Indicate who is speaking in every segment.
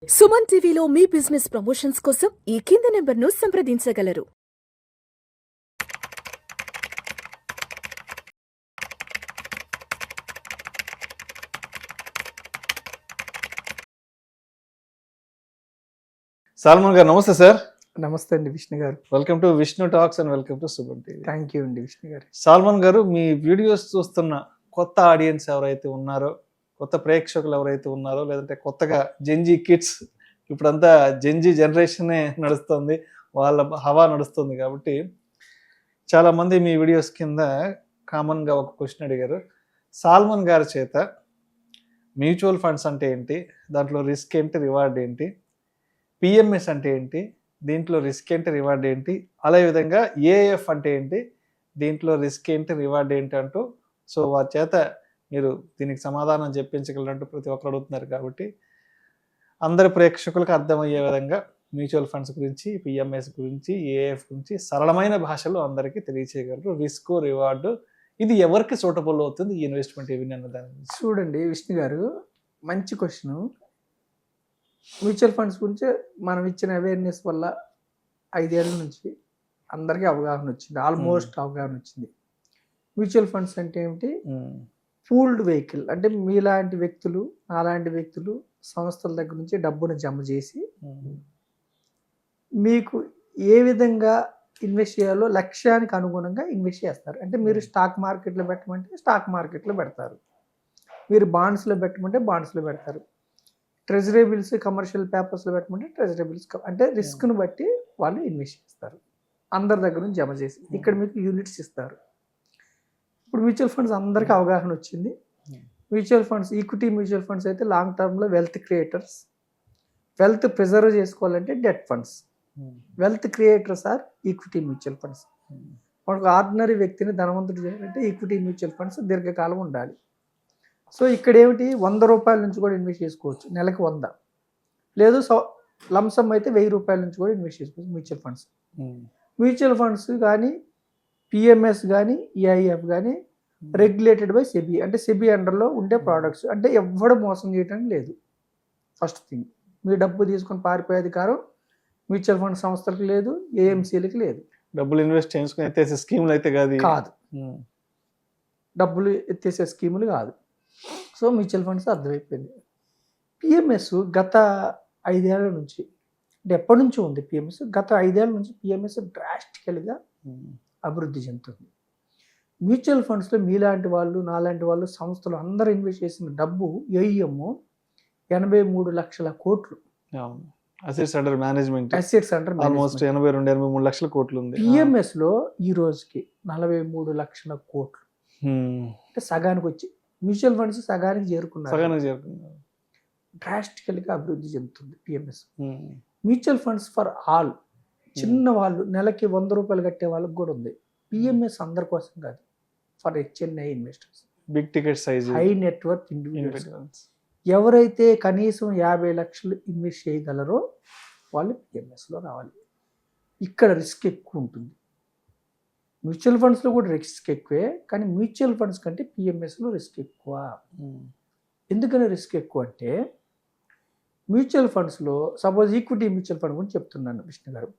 Speaker 1: సుమన్ టీవీలో మీ business promotions కోసం ఈ కింది నెంబర్ను సంప్రదించగలరు.
Speaker 2: సాల్మన్ గారు నమస్తే సార్.
Speaker 3: నమస్తే అండి విష్ణు గారు.
Speaker 2: Welcome to Vishnu talks and welcome to Suman TV.
Speaker 3: Thank you అండి విష్ణు గారు.
Speaker 2: సాల్మన్ గారు, మీ వీడియోస్ చూస్తున్న కొత్త ఆడియన్స్ ఎవరైతే ఉన్నారో, కొత్త ప్రేక్షకులు ఎవరైతే ఉన్నారో, లేదంటే కొత్తగా జెన్జీ కిడ్స్, ఇప్పుడంతా జెన్జీ జనరేషనే నడుస్తుంది, వాళ్ళ హవా నడుస్తుంది కాబట్టి చాలామంది మీ వీడియోస్ కింద కామన్గా ఒక క్వశ్చన్ అడిగారు. సాల్మన్ గారి చేత మ్యూచువల్ ఫండ్స్ అంటే ఏంటి, దాంట్లో రిస్క్ ఏంటి, రివార్డ్ ఏంటి, పిఎంఎస్ అంటే ఏంటి, దీంట్లో రిస్క్ ఏంటి, రివార్డ్ ఏంటి, అదే విధంగా ఏఎఫ్ అంటే ఏంటి, దీంట్లో రిస్క్ ఏంటి, రివార్డ్ ఏంటి అంటూ సో వారి చేత మీరు దీనికి సమాధానం చెప్పించగలరంటూ ప్రతి ఒక్కరు అడుగుతున్నారు కాబట్టి అందరి ప్రేక్షకులకు అర్థమయ్యే విధంగా మ్యూచువల్ ఫండ్స్ గురించి, పిఎంఎస్ గురించి, ఏఎఫ్ గురించి సరళమైన భాషలో అందరికీ తెలియచేయగలరు. రిస్క్, రివార్డు, ఇది ఎవరికి సూటబుల్ అవుతుంది ఈ ఇన్వెస్ట్మెంట్ ఏమి అన్న దాని గురించి.
Speaker 3: చూడండి విష్ణు గారు, మంచి క్వశ్చన్. మ్యూచువల్ ఫండ్స్ గురించి మనం ఇచ్చిన అవేర్నెస్ వల్ల 5 ఏళ్ళ నుంచి అందరికీ అవగాహన వచ్చింది, ఆల్మోస్ట్ అవగాహన వచ్చింది. మ్యూచువల్ ఫండ్స్ అంటే ఏమిటి? Pooled vehicle. అంటే మీలాంటి వ్యక్తులు, నాలాంటి వ్యక్తులు సంస్థల దగ్గర నుంచి డబ్బును జమ చేసి మీకు ఏ విధంగా ఇన్వెస్ట్ చేయాలో లక్ష్యానికి అనుగుణంగా ఇన్వెస్ట్ చేస్తారు. అంటే మీరు స్టాక్ మార్కెట్లో పెట్టమంటే స్టాక్ మార్కెట్లో పెడతారు, మీరు బాండ్స్లో పెట్టమంటే బాండ్స్లో పెడతారు, ట్రెజరీ బిల్స్, కమర్షియల్ పేపర్స్లో పెట్టమంటే ట్రెజరీ బిల్స్, అంటే రిస్క్ను బట్టి వాళ్ళు ఇన్వెస్ట్ చేస్తారు అందరి దగ్గర నుంచి జమ చేసి. ఇక్కడ మీకు యూనిట్స్ ఇస్తారు. ఇప్పుడు మ్యూచువల్ ఫండ్స్ అందరికీ అవగాహన వచ్చింది. Mutual funds, equity mutual funds అయితే లాంగ్ టర్మ్లో వెల్త్ క్రియేటర్స్. వెల్త్ ప్రిజర్వ్ చేసుకోవాలంటే debt funds. Wealth creators are equity mutual funds. మనకు ఆర్డినరీ వ్యక్తిని ధనవంతుడు చేయాలంటే ఈక్విటీ మ్యూచువల్ ఫండ్స్ దీర్ఘకాలం ఉండాలి. సో ఇక్కడ ఏమిటి, 100 రూపాయల నుంచి కూడా ఇన్వెస్ట్ చేసుకోవచ్చు, నెలకు 100, లేదు లంసమ్ అయితే 1000 రూపాయల నుంచి కూడా ఇన్వెస్ట్ చేసుకోవచ్చు మ్యూచువల్ ఫండ్స్. మ్యూచువల్ ఫండ్స్ కానీ, పిఎంఎస్ కానీ, ఈఐఎఫ్ కానీ రెగ్యులేటెడ్ బై సెబీ. అంటే సెబీ అండర్లో ఉండే ప్రోడక్ట్స్. అంటే ఎవ్వడు మోసం చేయడానికి లేదు. ఫస్ట్ థింగ్, మీ డబ్బు తీసుకొని పారిపోయే అధికారం మ్యూచువల్ ఫండ్ సంస్థలకు లేదు, ఏఎంసీలకి లేదు.
Speaker 2: డబ్బులు ఇన్వెస్ట్ చేసుకుని ఎత్తేసే స్కీములు అయితే కాదు,
Speaker 3: డబ్బులు ఎత్తేసే స్కీములు కాదు. సో మ్యూచువల్ ఫండ్స్ అర్థమైపోయింది. పిఎంఎస్ గత 5 ఏళ్ల నుంచి, అంటే ఎప్పటి నుంచో ఉంది పిఎంఎస్, గత 5 ఏళ్ల నుంచి పిఎంఎస్ డ్రాస్టికల్గా అభివృద్ధి చెందుతుంది. మ్యూచువల్ ఫండ్స్లో మీలాంటి వాళ్ళు, నాలాంటి వాళ్ళు, సంస్థలు అందరూ ఇన్వెస్ట్ చేసిన డబ్బు ఏఈఎం 83 లక్షల కోట్లు.
Speaker 2: అసెట్స్ అండర్ మేనేజ్మెంట్
Speaker 3: ఆల్మోస్ట్
Speaker 2: 82-83 లక్షల కోట్లు ఉంది.
Speaker 3: పిఎంఎస్లో ఈ రోజుకి 43 లక్షల కోట్లు. అంటే సగానికి వచ్చి మ్యూచువల్ ఫండ్స్ సగానికి చేరుకున్నారు. డ్రాస్టికల్గా అభివృద్ధి చెందుతుంది PMS. Mutual funds for all, చిన్న వాళ్ళు నెలకి 100 రూపాయలు కట్టే వాళ్ళకి కూడా ఉంది. పిఎంఎస్ అందరి కోసం కాదు, for HNI investors,
Speaker 2: big ticket size,
Speaker 3: high network individuals. ఎవరైతే కనీసం 50 లక్షలు ఇన్వెస్ట్ చేయగలరో వాళ్ళు పిఎంఎస్లో రావాలి. ఇక్కడ రిస్క్ ఎక్కువ ఉంటుంది. మ్యూచువల్ ఫండ్స్లో కూడా రిస్క్ ఎక్కువే, కానీ మ్యూచువల్ ఫండ్స్ కంటే పిఎంఎస్లో రిస్క్ ఎక్కువ. ఎందుకని రిస్క్ ఎక్కువ అంటే, మ్యూచువల్ ఫండ్స్లో సపోజ్ ఈక్విటీ మ్యూచువల్ ఫండ్ గురించి చెప్తున్నాను విష్ణు గారు.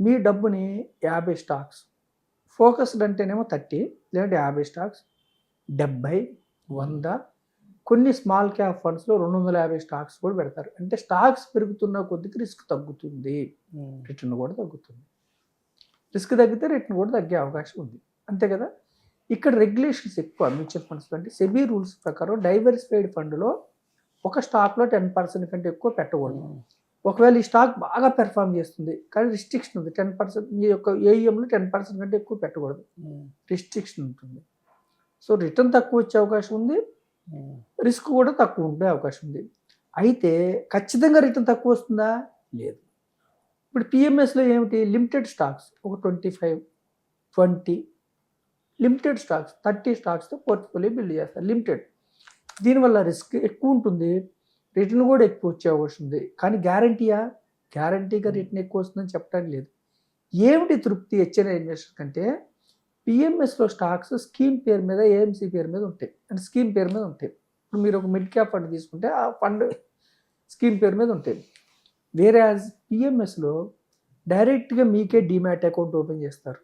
Speaker 3: మీ డబ్బుని 50 స్టాక్స్, ఫోకస్డ్ అంటేనేమో 30, లేదంటే 50 స్టాక్స్, 70, 100, కొన్ని స్మాల్ క్యాప్ ఫండ్స్లో 250 స్టాక్స్ కూడా పెడతారు. అంటే స్టాక్స్ పెరుగుతున్న కొద్దికి రిస్క్ తగ్గుతుంది, రిటర్న్ కూడా తగ్గుతుంది. రిస్క్ తగ్గితే రిటర్న్ కూడా తగ్గే అవకాశం ఉంది, అంతే కదా. ఇక్కడ రెగ్యులేషన్స్ ఎక్కువ మ్యూచువల్ ఫండ్స్లో. అంటే సెబీ రూల్స్ ప్రకారం డైవర్సిఫైడ్ ఫండ్లో ఒక స్టాక్లో 10% కంటే ఎక్కువ పెట్టకూడదు. ఒకవేళ ఈ స్టాక్ బాగా పెర్ఫామ్ చేస్తుంది కానీ రిస్ట్రిక్షన్ ఉంది, 10%, మీ యొక్క ఏఈఎంలో 10% కంటే ఎక్కువ పెట్టకూడదు, రిస్ట్రిక్షన్ ఉంటుంది. సో రిటర్న్ తక్కువ వచ్చే అవకాశం ఉంది, రిస్క్ కూడా తక్కువ ఉండే అవకాశం ఉంది. అయితే ఖచ్చితంగా రిటర్న్ తక్కువ వస్తుందా? లేదు. ఇప్పుడు పిఎంఎస్లో ఏమిటి, లిమిటెడ్ స్టాక్స్, ఒక 25, 20 లిమిటెడ్ స్టాక్స్, 30 స్టాక్స్తో పోర్ట్ఫోలియో బిల్డ్ చేస్తారు, లిమిటెడ్. దీనివల్ల రిస్క్ ఎక్కువ ఉంటుంది, రిటర్న్ కూడా ఎక్కువ వచ్చే అవకాశం ఉంది. కానీ గ్యారంటీగా రిటర్న్ ఎక్కువ వస్తుందని చెప్పడానికి లేదు. ఏమిటి తృప్తి హెచ్ఎన్ఐ ఇన్వెస్టర్ కంటే, పిఎంఎస్లో స్టాక్స్ స్కీమ్ పేరు మీద, ఏఎంసీ పేరు మీద ఉంటాయి, అంటే స్కీమ్ పేరు మీద ఉంటాయి. ఇప్పుడు మీరు ఒక మిడ్ క్యాప్ ఫండ్ తీసుకుంటే ఆ ఫండ్ స్కీమ్ పేరు మీద ఉంటాయి. వేరే పిఎంఎస్లో డైరెక్ట్గా మీకే డీమ్యాట్ అకౌంట్ ఓపెన్ చేస్తారు.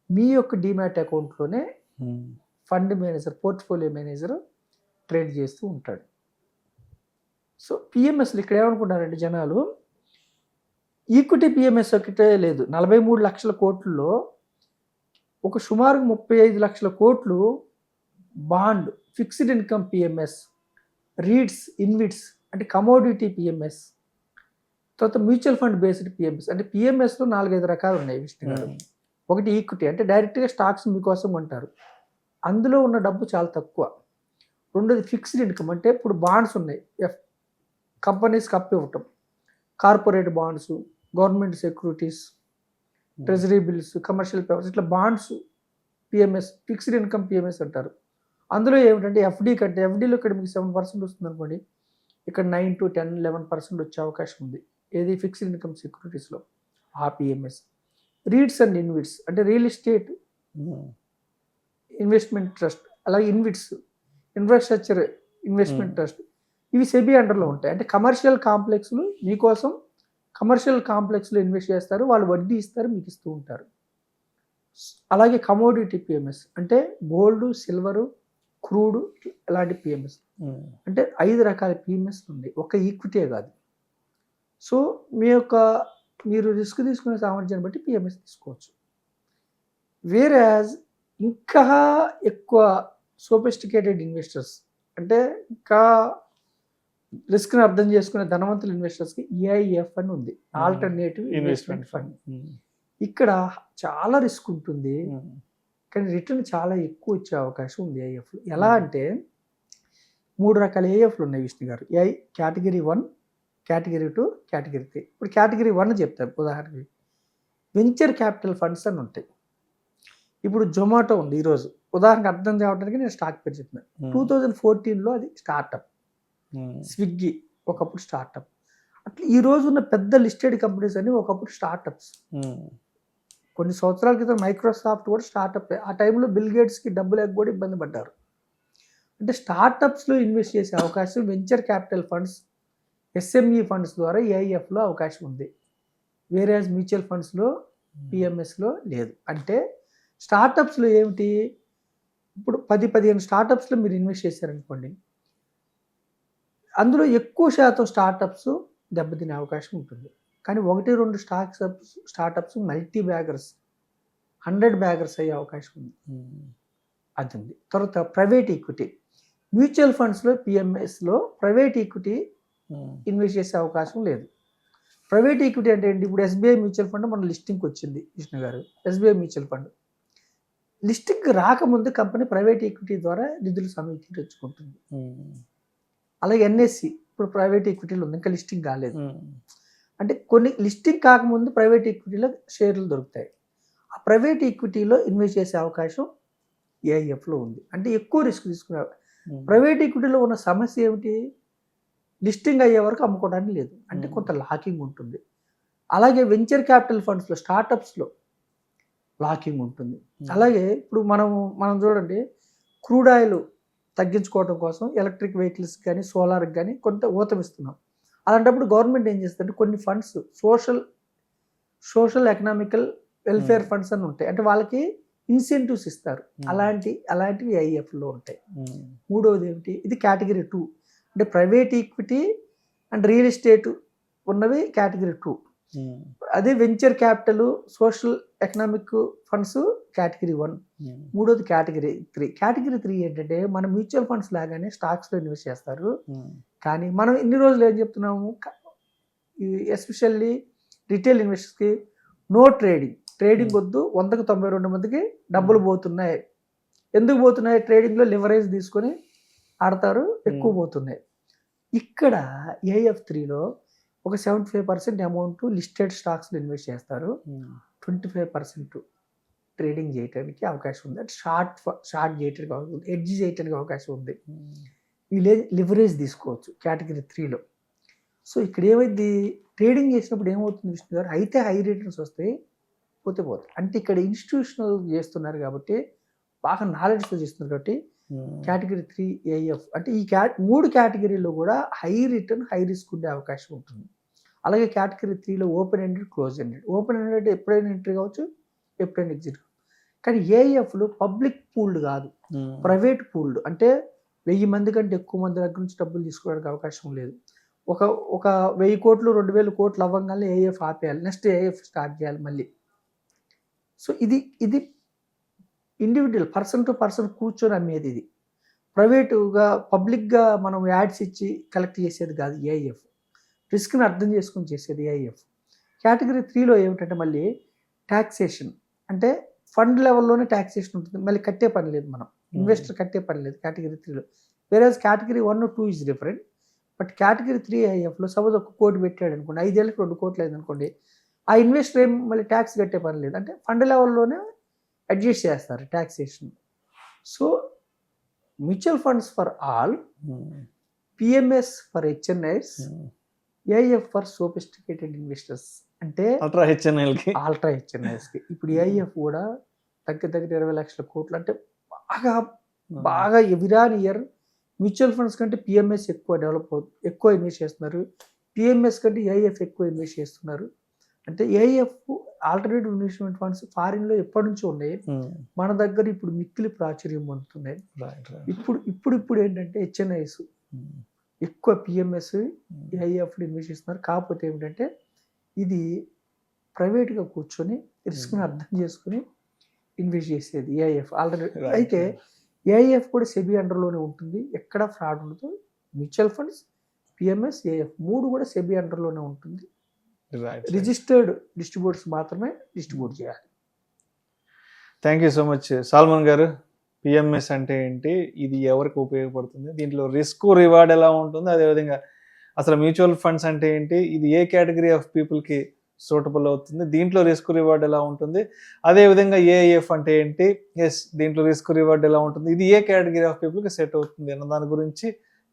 Speaker 3: మీ యొక్క డీమ్యాట్ అకౌంట్లోనే fund manager, portfolio manager trade చేస్తూ ఉంటాడు. సో పిఎంఎస్లు ఇక్కడ ఏమనుకుంటారంటే జనాలు, ఈక్విటీ పిఎంఎస్ ఒకటే లేదు, 43 లక్షల కోట్లలో ఒక సుమారు 35 లక్షల కోట్లు bond, fixed income PMS, REITs, InvITs అంటే కమోడిటీ పిఎంఎస్, తర్వాత మ్యూచువల్ ఫండ్ బేస్డ్ పిఎంఎస్. అంటే పిఎంఎస్లో 4-5 రకాలు ఉన్నాయి విష్ణు గారు. ఒకటి ఈక్విటీ, అంటే డైరెక్ట్గా స్టాక్స్ మీకోసం కొంటారు, అందులో ఉన్న డబ్బు చాలా తక్కువ. రెండోది ఫిక్స్డ్ ఇన్కమ్, అంటే ఇప్పుడు బాండ్స్ ఉన్నాయి, కంపెనీస్కి అప్పు ఇవ్వటం, corporate bonds, government securities, treasury bills, commercial papers, ఇట్లా bonds PMS, fixed income PMS అంటారు. అందులో ఏమిటంటే ఎఫ్డీ కంటే, ఎఫ్డీలో ఇక్కడ మీకు 7% వస్తుంది అనుకోండి, ఇక్కడ 9 to 10, 11% వచ్చే అవకాశం ఉంది. ఏది ఫిక్స్డ్ ఇన్కమ్ సెక్యూరిటీస్లో, ఆ పిఎంఎస్. రీడ్స్ అండ్ ఇన్విట్స్ అంటే రియల్ ఎస్టేట్ ఇన్వెస్ట్మెంట్ ట్రస్ట్, అలాగే ఇన్విట్స్ ఇన్ఫ్రాస్ట్రక్చర్ ఇన్వెస్ట్మెంట్ ట్రస్ట్, ఇవి సెబీ అండర్లో ఉంటాయి. అంటే కమర్షియల్ కాంప్లెక్స్లు మీకోసం కమర్షియల్ కాంప్లెక్స్లో ఇన్వెస్ట్ చేస్తారు, వాళ్ళు వడ్డీ ఇస్తారు, మీకు ఇస్తూ ఉంటారు. అలాగే కమోడిటీ పిఎంఎస్ అంటే గోల్డ్, సిల్వరు, క్రూడ్ ఇలాంటి పిఎంఎస్. అంటే 5 రకాల పిఎంఎస్లు ఉన్నాయి, ఒక ఈక్విటీ కాదు. సో మీరు రిస్క్ తీసుకునే సామర్థ్యాన్ని బట్టి పిఎంఎస్ తీసుకోవచ్చు. వేరే ఇంకా ఎక్కువ సోఫిస్టికేటెడ్ ఇన్వెస్టర్స్, అంటే ఇంకా రిస్క్ని అర్థం చేసుకునే ధనవంతుల ఇన్వెస్టర్స్కి ఏఐఎఫ్ అని ఉంది, ఆల్టర్నేటివ్ ఇన్వెస్ట్మెంట్ ఫండ్. ఇక్కడ చాలా రిస్క్ ఉంటుంది, కానీ రిటర్న్ చాలా ఎక్కువ వచ్చే అవకాశం ఉంది ఏఐఎఫ్లో. ఎలా అంటే 3 రకాల ఏఐఎఫ్లు ఉన్నాయి విష్ణు గారు. Category 1, category 2, category 3. ఇప్పుడు కేటగిరీ 1 చెప్తాను ఉదాహరణకి. వెంచర్ క్యాపిటల్ ఫండ్స్ అని ఉంటాయి. ఇప్పుడు జొమాటో ఉంది ఈరోజు, ఉదాహరణకు అర్థం కావడానికి నేను స్టాక్ పేరు చెప్తున్నాను. 2014లో అది స్టార్టప్. స్విగ్గీ ఒకప్పుడు స్టార్టప్. అట్లా ఈ రోజు ఉన్న పెద్ద లిస్టెడ్ కంపెనీస్ అన్ని ఒకప్పుడు స్టార్టప్స్. కొన్ని సంవత్సరాల క్రితం మైక్రోసాఫ్ట్ కూడా స్టార్టప్. ఆ టైంలో బిల్ గేట్స్కి డబ్బు లేకపోతే ఇబ్బంది పడ్డారు. అంటే స్టార్టప్స్లో ఇన్వెస్ట్ చేసే అవకాశం venture capital funds, SME funds ద్వారా ఏఐఎఫ్లో అవకాశం ఉంది. వేరే మ్యూచువల్ ఫండ్స్లో, పిఎంఎస్లో లేదు. అంటే స్టార్టప్స్లో ఏమిటి, ఇప్పుడు 10-15 స్టార్టప్స్లో మీరు ఇన్వెస్ట్ చేశారనుకోండి, అందులో ఎక్కువ శాతం స్టార్టప్స్ దెబ్బతినే అవకాశం ఉంటుంది. కానీ 1-2 స్టార్టప్స్ మల్టీ బ్యాగర్స్, 100 బ్యాగర్స్ అయ్యే అవకాశం ఉంది. అది ఉంది. తర్వాత ప్రైవేట్ ఈక్విటీ, మ్యూచువల్ ఫండ్స్లో, పిఎంఎస్లో ప్రైవేట్ ఈక్విటీ ఇన్వెస్ట్ చేసే అవకాశం లేదు. ప్రైవేట్ ఈక్విటీ అంటే ఏంటి, ఇప్పుడు ఎస్బీఐ మ్యూచువల్ ఫండ్ మన లిస్టింగ్కి వచ్చింది విష్ణు గారు. ఎస్బీఐ మ్యూచువల్ ఫండ్ లిస్టింగ్ రాకముందు కంపెనీ ప్రైవేట్ ఈక్విటీ ద్వారా నిధులు సమీకరించుకుంటుంది. అలాగే ఎన్ఎస్సి ఇప్పుడు ప్రైవేట్ ఈక్విటీలో ఉంది, ఇంకా లిస్టింగ్ కాలేదు. అంటే కొన్ని లిస్టింగ్ కాకముందు ప్రైవేట్ ఈక్విటీలో షేర్లు దొరుకుతాయి. ఆ ప్రైవేట్ ఈక్విటీలో ఇన్వెస్ట్ చేసే అవకాశం ఏఐఎఫ్లో ఉంది. అంటే ఎక్కువ రిస్క్ తీసుకునే. ప్రైవేట్ ఈక్విటీలో ఉన్న సమస్య ఏమిటి, లిస్టింగ్ అయ్యే వరకు అమ్ముకోవడానికి లేదు, అంటే కొంత లాకింగ్ ఉంటుంది. అలాగే వెంచర్ క్యాపిటల్ ఫండ్స్లో, స్టార్టప్స్లో లాకింగ్ ఉంటుంది. అలాగే ఇప్పుడు మనం చూడండి, క్రూడ్ ఆయిల్ తగ్గించుకోవడం కోసం ఎలక్ట్రిక్ వెహికల్స్ కానీ సోలార్కి కానీ కొంత ఊతమిస్తున్నాం. అలాంటప్పుడు గవర్నమెంట్ ఏం చేస్తుంది, కొన్ని funds social economical welfare funds అని ఉంటాయి, అంటే వాళ్ళకి ఇన్సెంటివ్స్ ఇస్తారు. అలాంటివి ఐఎఫ్లో ఉంటాయి. మూడవది ఏమిటి, ఇది కేటగిరీ 2, అంటే private equity and real estate ఉన్నవి కేటగిరీ 2. అదే venture capital, social economic funds category 1. మూడోది కేటగిరీ 3. కేటగిరీ 3 ఏంటంటే మన మ్యూచువల్ ఫండ్స్ లాగానే స్టాక్స్లో ఇన్వెస్ట్ చేస్తారు. కానీ మనం ఇన్ని రోజులు ఏం చెప్తున్నాము, ఎస్పెషల్లీ రిటైల్ ఇన్వెస్టర్స్కి నో ట్రేడింగ్ వద్దు, 100కి 92 మందికి డబ్బులు పోతున్నాయి. ఎందుకు పోతున్నాయి, ట్రేడింగ్లో లివరేజ్ తీసుకొని ఆడతారు, ఎక్కువ పోతున్నాయి. ఇక్కడ ఏఎఫ్3లో ఒక 75% అమౌంట్ లిస్టెడ్ స్టాక్స్లో ఇన్వెస్ట్ చేస్తారు, 25% ట్రేడింగ్ చేయడానికి అవకాశం ఉంది. అంటే షార్ట్ చేయడానికి అవకాశం ఉంది, ఎడ్జ్ చేయడానికి అవకాశం ఉంది. వీళ్ళు లివరేజ్ తీసుకోవచ్చు కేటగిరీ 3లో. సో ఇక్కడ ఏమైంది, ట్రేడింగ్ చేసినప్పుడు ఏమవుతుంది విష్ణు గారు, అయితే హై రిటర్న్స్ వస్తాయి, పోతే. అంటే ఇక్కడ ఇన్స్టిట్యూషనల్ చేస్తున్నారు కాబట్టి, బాగా నాలెడ్జ్తో చేస్తున్నారు కాబట్టి కేటగిరీ 3 ఏఎఫ్ అంటే ఈ 3 కేటగిరీలో కూడా హై రిటర్న్ హై రిస్క్ ఉండే అవకాశం ఉంటుంది. అలాగే కేటగిరీ 3లో open ended close ended. Open ended ఎప్పుడైనా ఎంట్రీ కావచ్చు, ఎప్పుడైనా ఎగ్జిట్. కానీ ఏఎఫ్లు పబ్లిక్ పూల్డ్ కాదు, ప్రైవేట్ పూల్డ్. అంటే 1000 మంది కంటే ఎక్కువ మంది దగ్గర నుంచి డబ్బులు తీసుకోవడానికి అవకాశం లేదు. ఒక 1000 కోట్లు 2000 కోట్లు అవ్వగానే ఏఎఫ్ ఆపేయాలి, నెక్స్ట్ ఏఎఫ్ స్టార్ట్ చేయాలి మళ్ళీ. సో ఇది ఇండివిజువల్ పర్సన్ టు పర్సన్ కూర్చొని అమ్మేది. ఇది ప్రైవేటుగా పబ్లిక్గా మనం యాడ్స్ ఇచ్చి కలెక్ట్ చేసేది కాదు ఏఐఎఫ్. రిస్క్ని అర్థం చేసుకొని చేసేది ఏఐఎఫ్. కేటగిరీ 3లో ఏమిటంటే మళ్ళీ ట్యాక్సేషన్, అంటే ఫండ్ లెవెల్లోనే ట్యాక్సేషన్ ఉంటుంది, మళ్ళీ కట్టే పని లేదు, మనం ఇన్వెస్టర్ కట్టే పని లేదు కేటగిరీ 3లో. వేరే category 1, 2 is different. But category 3 ఏఐఎఫ్లో సపోజ్ 1 కోటి పెట్టాడు అనుకోండి, 5 ఏళ్ళకి 2 కోట్లు అయింది అనుకోండి, ఆ ఇన్వెస్టర్ ఏం మళ్ళీ ట్యాక్స్ కట్టే పని లేదు, అంటే ఫండ్ లెవెల్లోనే అడ్జస్ట్ చేస్తారు taxation. So mutual funds for all, PMS for HNIs, AIF for sophisticated investors, అంటే
Speaker 2: అల్ట్రా హెచ్ఎన్ఐస్కి. ఇప్పుడు ఏఐఎఫ్ కూడా దగ్గర 20 లక్షల కోట్లు, అంటే బాగా ఎవ్రీ ఇయర్ మ్యూచువల్ ఫండ్స్ కంటే పిఎంఎస్ ఎక్కువ ఇన్వెస్ట్ చేస్తున్నారు, పిఎంఎస్ కంటే ఏఐఎఫ్ ఎక్కువ ఇన్వెస్ట్ చేస్తున్నారు. అంటే ఏఐఎఫ్ ఆల్టర్నేటివ్ ఇన్వెస్ట్మెంట్ ఫండ్స్ ఫారిన్లో ఎప్పటి నుంచో ఉన్నాయి, మన దగ్గర ఇప్పుడు మిక్కిలి ప్రాచుర్యం పొందుతున్నాయి. ఇప్పుడు ఏంటంటే హెచ్ఎన్ఐస్ ఎక్కువ పిఎంఎస్ ఏఐఎఫ్లు ఇన్వెస్ట్ చేస్తున్నారు. కాకపోతే ఏమిటంటే ఇది ప్రైవేట్గా కూర్చొని రిస్క్ని అర్థం చేసుకుని ఇన్వెస్ట్ చేసేది ఏఐఎఫ్ ఆల్టర్నేటివ్. అయితే ఏఐఎఫ్ కూడా సెబీ అండర్లోనే ఉంటుంది, ఎక్కడ ఫ్రాడ్ ఉండదు. మ్యూచువల్ ఫండ్స్, పిఎంఎస్, ఏఐఎఫ్ 3 కూడా సెబీ అండర్లోనే ఉంటుంది. రిజిస్టర్డ్ డిస్ట్రిబ్యూటర్స్ మాత్రమే డిస్ట్రిబ్యూట్ చేయాలి. Thank you so much Solomon గారు. పిఎంఎస్ అంటే ఏంటి, ఇది ఎవరికి ఉపయోగపడుతుంది, దీంట్లో రిస్క్ రివార్డ్ ఎలా ఉంటుంది, అదేవిధంగా అసలు మ్యూచువల్ ఫండ్స్ అంటే ఏంటి, ఇది ఏ కేటగిరీ ఆఫ్ పీపుల్కి సూటబుల్ అవుతుంది, దీంట్లో రిస్క్ రివార్డ్ ఎలా ఉంటుంది, అదేవిధంగా ఏఐఎఫ్ అంటే ఏంటి, దీంట్లో రిస్క్ రివార్డ్ ఎలా ఉంటుంది, ఇది ఏ కేటగిరీ ఆఫ్ పీపుల్కి సెట్ అవుతుంది అన్న దాని గురించి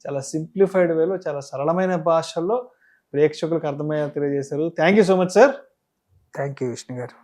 Speaker 2: చాలా సింప్లిఫైడ్ వేలో, చాలా సరళమైన భాషల్లో ప్రేక్షకులకు అర్థమయ్యేలా తెలియజేశారు. Thank you so much sir.
Speaker 3: Thank you Vishnu గారు.